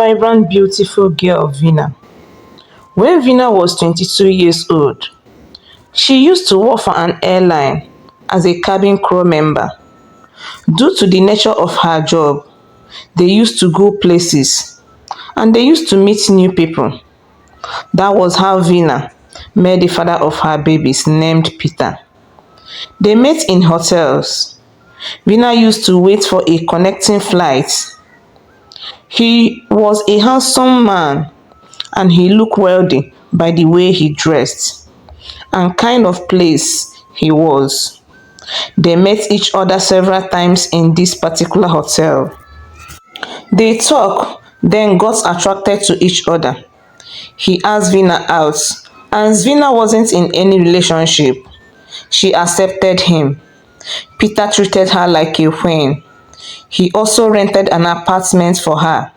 vibrant, beautiful girl, Vina. When Vina was 22 years old, she used to work for an airline as a cabin crew member. Due to the nature of her job, they used to go places and they used to meet new people. That was how Vina met the father of her babies named Peter. They met in hotels. Vina used to wait for a connecting flight. He was a handsome man and he looked wealthy by the way he dressed and kind of place he was. They met each other several times in this particular hotel. They talked, then got attracted to each other. He asked Vina out, and Vina wasn't in any relationship. She accepted him. Peter treated her like a queen. He also rented an apartment for her,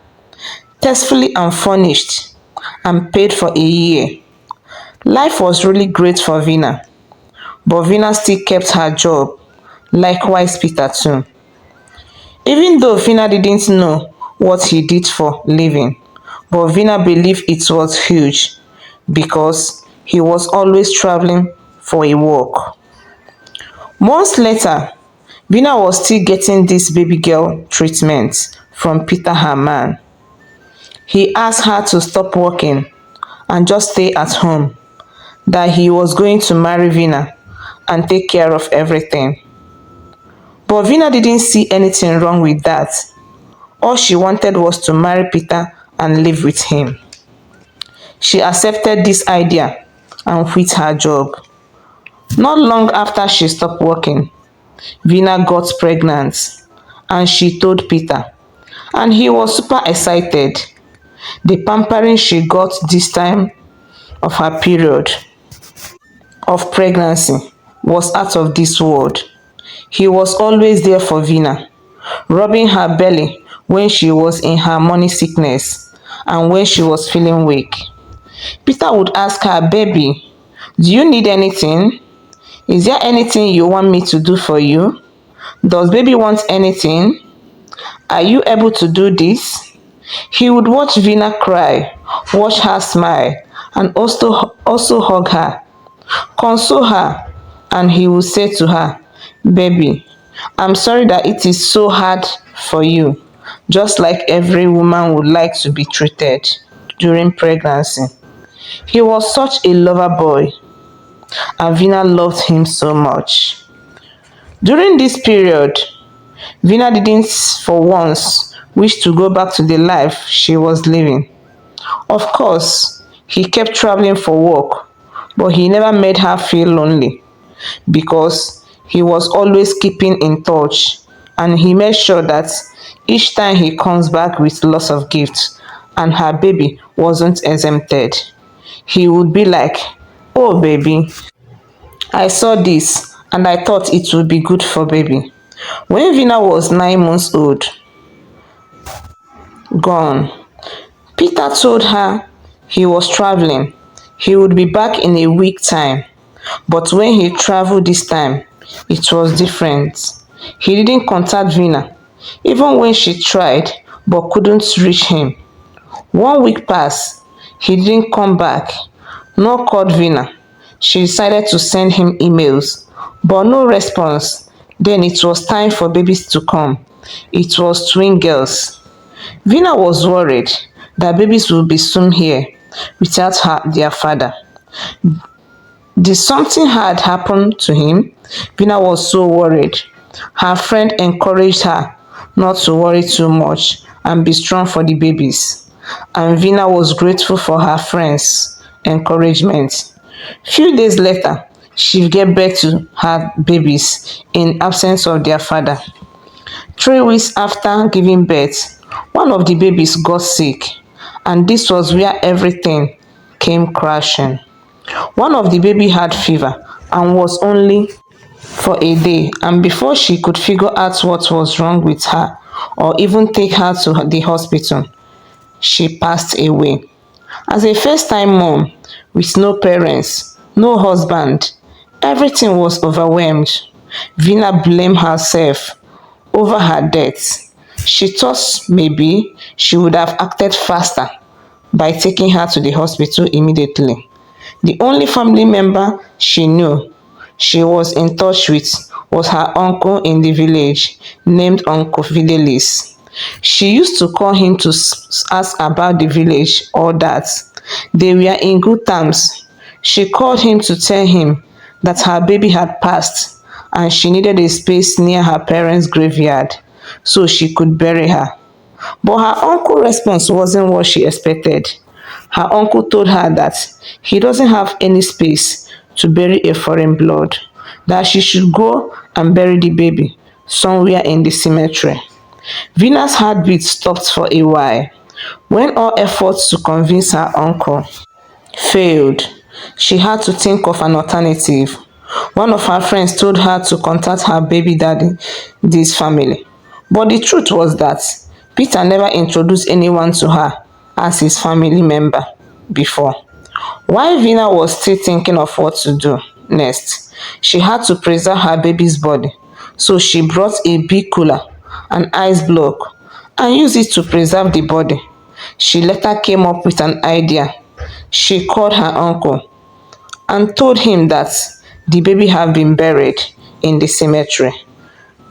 tastefully and furnished, and paid for a year. Life was really great for Vina, but Vina still kept her job, likewise Peter too. Even though Vina didn't know what he did for living, but Vina believed it was huge because he was always traveling for a walk. Months later, Vina was still getting this baby girl treatment from Peter, her man. He asked her to stop working and just stay at home, that he was going to marry Vina and take care of everything. But Vina didn't see anything wrong with that. All she wanted was to marry Peter and live with him. She accepted this idea and quit her job. Not long after she stopped working, Vina got pregnant and she told Peter, and he was super excited. The pampering she got this time of her period of pregnancy was out of this world. He was always there for Vina, rubbing her belly when she was in her morning sickness and when she was feeling weak. Peter would ask her, "Baby, do you need anything? Is there anything you want me to do for you? Does baby want anything? Are you able to do this?" He would watch Vina cry, watch her smile, and also hug her, console her, and he would say to her, "Baby, I'm sorry that it is so hard for you, just like every woman would like to be treated during pregnancy." He was such a lover boy, and Vina loved him so much. During this period, Vina didn't for once wish to go back to the life she was living. Of course, he kept traveling for work, but he never made her feel lonely because he was always keeping in touch and he made sure that each time he comes back with lots of gifts and her baby wasn't exempted. He would be like, "Oh baby, I saw this and I thought it would be good for baby." When Vina was 9 months old, gone, Peter told her he was traveling. He would be back in a week time. But when he traveled this time, it was different. He didn't contact Vina, even when she tried but couldn't reach him. 1 week passed. He didn't come back, nor called Vina. She decided to send him emails, but no response. Then it was time for babies to come. It was twin girls. Vina was worried that babies would be soon here without their father. Did something had happened to him? Vina was so worried. Her friend encouraged her not to worry too much and be strong for the babies. And Vina was grateful for her friend's encouragement. Few days later, she gave birth to her babies in absence of their father. 3 weeks after giving birth, one of the babies got sick, and this was where everything came crashing. One of the baby had fever and was only for a day, and before she could figure out what was wrong with her or even take her to the hospital, she passed away. As a first-time mom with no parents, no husband, everything was overwhelmed. Vina blamed herself over her death. She thought maybe she would have acted faster by taking her to the hospital immediately. The only family member she knew she was in touch with was her uncle in the village named Uncle Fidelis. She used to call him to ask about the village or that. They were in good terms. She called him to tell him that her baby had passed and she needed a space near her parents' graveyard so she could bury her. But her uncle's response wasn't what she expected. Her uncle told her that he doesn't have any space to bury a foreign blood, that she should go and bury the baby somewhere in the cemetery. Vina's heartbeat stopped for a while. When all efforts to convince her uncle failed, she had to think of an alternative. One of her friends told her to contact her baby daddy's family. But the truth was that Peter never introduced anyone to her as his family member before. While Vina was still thinking of what to do next, she had to preserve her baby's body. So she brought a big cooler, an ice block, and used it to preserve the body. She later came up with an idea. She called her uncle and told him that the baby had been buried in the cemetery,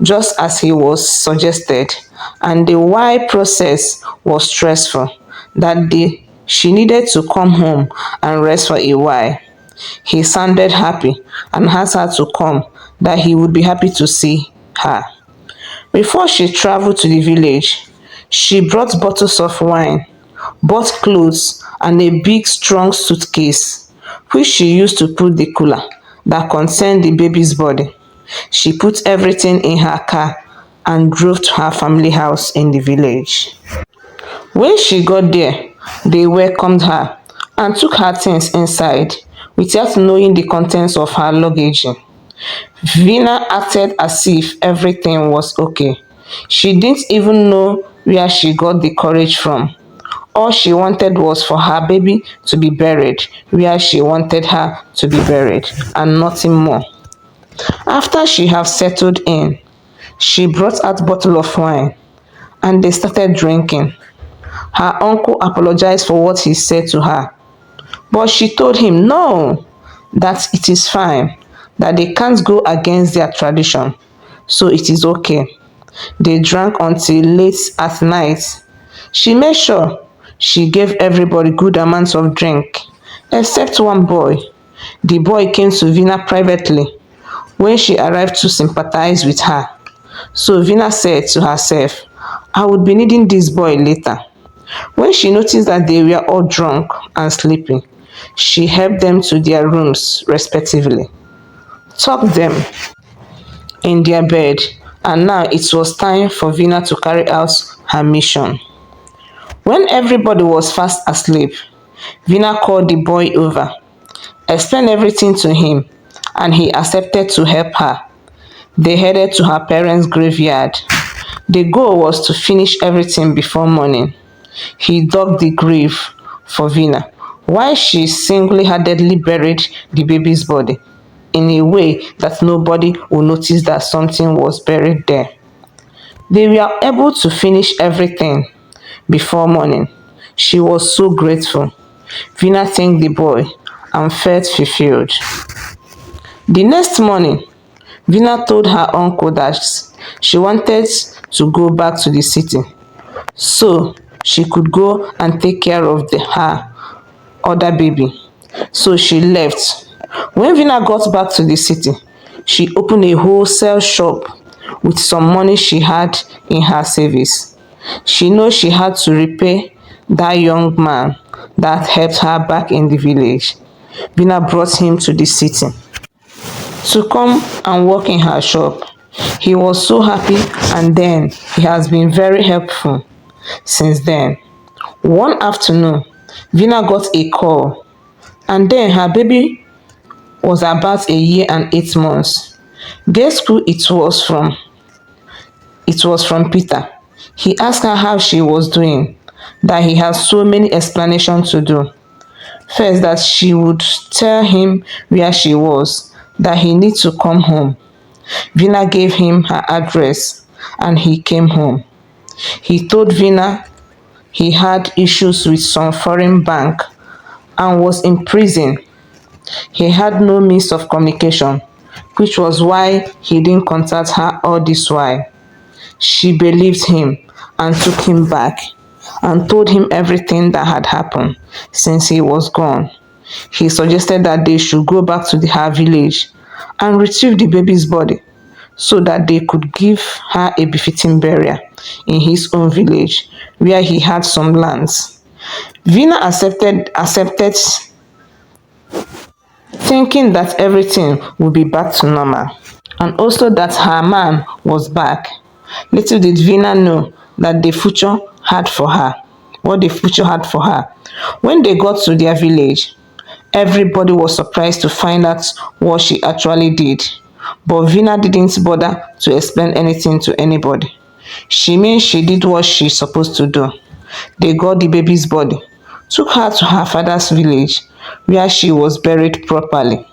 just as he was suggested, and the why process was stressful, that she needed to come home and rest for a while. He sounded happy and asked her to come, that he would be happy to see her. Before she traveled to the village, she brought bottles of wine, bought clothes, and a big strong suitcase, which she used to put the cooler that contained the baby's body. She put everything in her car and drove to her family house in the village. When she got there, they welcomed her and took her things inside without knowing the contents of her luggage. Vina acted as if everything was okay. She didn't even know where she got the courage from. All she wanted was for her baby to be buried where she wanted her to be buried, and nothing more. After she had settled in, she brought out a bottle of wine and they started drinking. Her uncle apologized for what he said to her, but she told him no, that it is fine, that they can't go against their tradition, so it is okay. They drank until late at night. She made sure she gave everybody good amounts of drink, except one boy. The boy came to Vina privately when she arrived to sympathize with her. So Vina said to herself, I would be needing this boy later. When she noticed that they were all drunk and sleeping, she helped them to their rooms respectively, tucked them in their bed, and now it was time for Vina to carry out her mission. When everybody was fast asleep, Vina called the boy over, explained everything to him, and he accepted to help her. They headed to her parents' graveyard. The goal was to finish everything before morning. He dug the grave for Vina, while she single-handedly buried the baby's body in a way that nobody would notice that something was buried there. They were able to finish everything before morning. She was so grateful. Vina thanked the boy and felt fulfilled. The next morning, Vina told her uncle that she wanted to go back to the city so she could go and take care of her other baby. So she left. When Vina got back to the city, she opened a wholesale shop with some money she had in her savings. She knew she had to repay that young man that helped her back in the village. Vina brought him to the city to come and work in her shop. He was so happy, and then he has been very helpful since then. One afternoon, Vina got a call, and then her baby was about a year and 8 months. Guess who it was from? It was from Peter. He asked her how she was doing, that he had so many explanations to do. First, that she would tell him where she was, that he needs to come home. Vina gave him her address and he came home. He told Vina he had issues with some foreign bank and was in prison. He had no means of communication, which was why he didn't contact her all this while. She believed him and took him back and told him everything that had happened since he was gone. He suggested that they should go back to her village and retrieve the baby's body so that they could give her a befitting burial in his own village where he had some lands. Vina accepted thinking that everything would be back to normal and also that her man was back. Little did Vina know that the future had for her, what the future had for her. When they got to their village, everybody was surprised to find out what she actually did. But Vina didn't bother to explain anything to anybody. She means she did what she's supposed to do. They got the baby's body, took her to her father's village, where she was buried properly.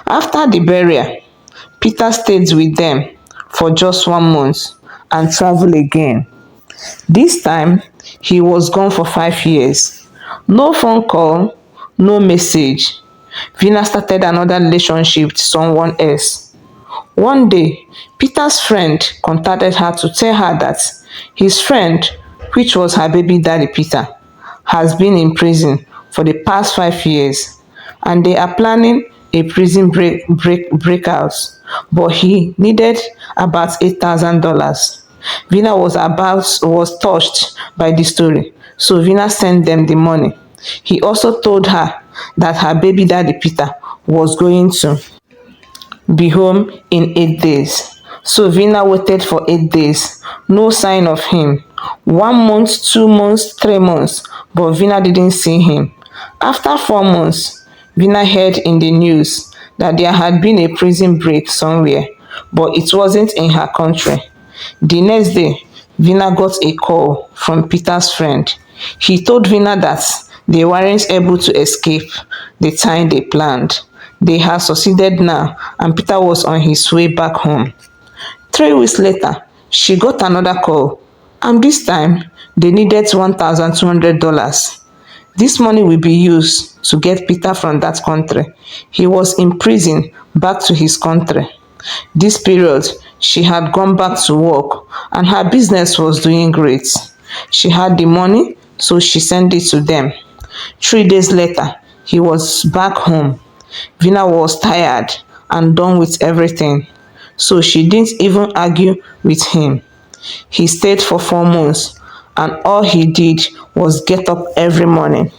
After the burial, Peter stayed with them for just 1 month and traveled again. This time, he was gone for 5 years. No phone call, no message. Vina started another relationship with someone else. One day, Peter's friend contacted her to tell her that his friend, which was her baby daddy Peter, has been in prison for the past 5 years and they are planning a prison breakout, but he needed about $8,000. Vina was touched by the story, so Vina sent them the money. He also told her that her baby daddy Peter was going to be home in 8 days. So Vina waited for 8 days. No sign of him. 1 month, 2 months, 3 months, but Vina didn't see him. After 4 months, Vina heard in the news that there had been a prison break somewhere, but it wasn't in her country. The next day, Vina got a call from Peter's friend. He told Vina that they weren't able to escape the time they planned. They had succeeded now, and Peter was on his way back home. 3 weeks later, she got another call, and this time they needed $1,200. This money will be used to get Peter from that country. He was in prison back to his country. This period, she had gone back to work and her business was doing great. She had the money, so she sent it to them. 3 days later, he was back home. Vina was tired and done with everything, so she didn't even argue with him. He stayed for 4 months, and all he did was get up every morning,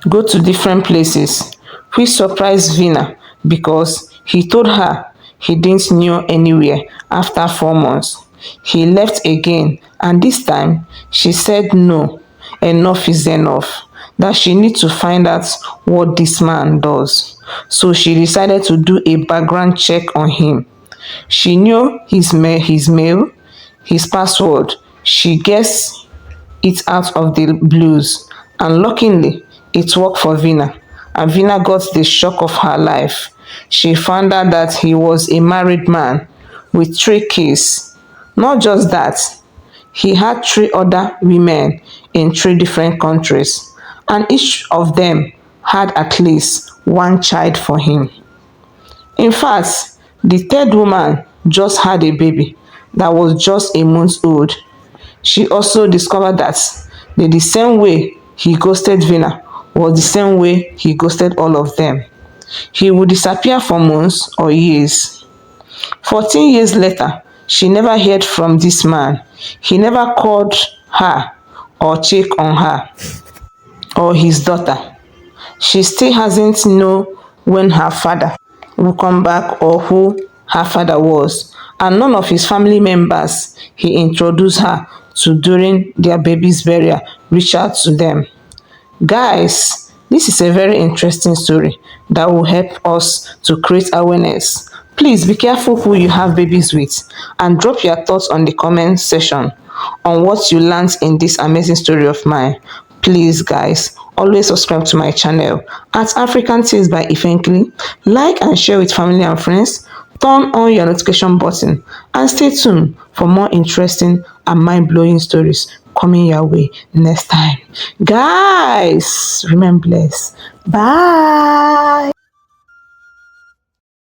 go to different places, which surprised Vina because he told her he didn't know anywhere after 4 months. He left again, and this time she said no, enough is enough, that she needs to find out what this man does. So she decided to do a background check on him. She knew his mail, his password. She guessed it out of the blues, and luckily it worked for Vina. And Vina got the shock of her life. She found out that he was a married man with 3 kids. Not just that, he had 3 other women in 3 different countries, and each of them had at least one child for him. In fact, the third woman just had a baby that was just a month old. She also discovered that the same way he ghosted Vina was the same way he ghosted all of them. He would disappear for months or years. 14 years later, she never heard from this man. He never called her or checked on her or his daughter. She still hasn't known when her father will come back or who her father was, and none of his family members he introduced her to during their baby's burial reached out to them. Guys, this is a very interesting story that will help us to create awareness. Please be careful who you have babies with and drop your thoughts on the comment section on what you learned in this amazing story of mine. Please guys, always subscribe to my channel at African Tales by Ifenkili. Like and share with family and friends. turn on your notification button and stay tuned for more interesting and mind-blowing stories coming your way next time. Guys, remain blessed. Bye.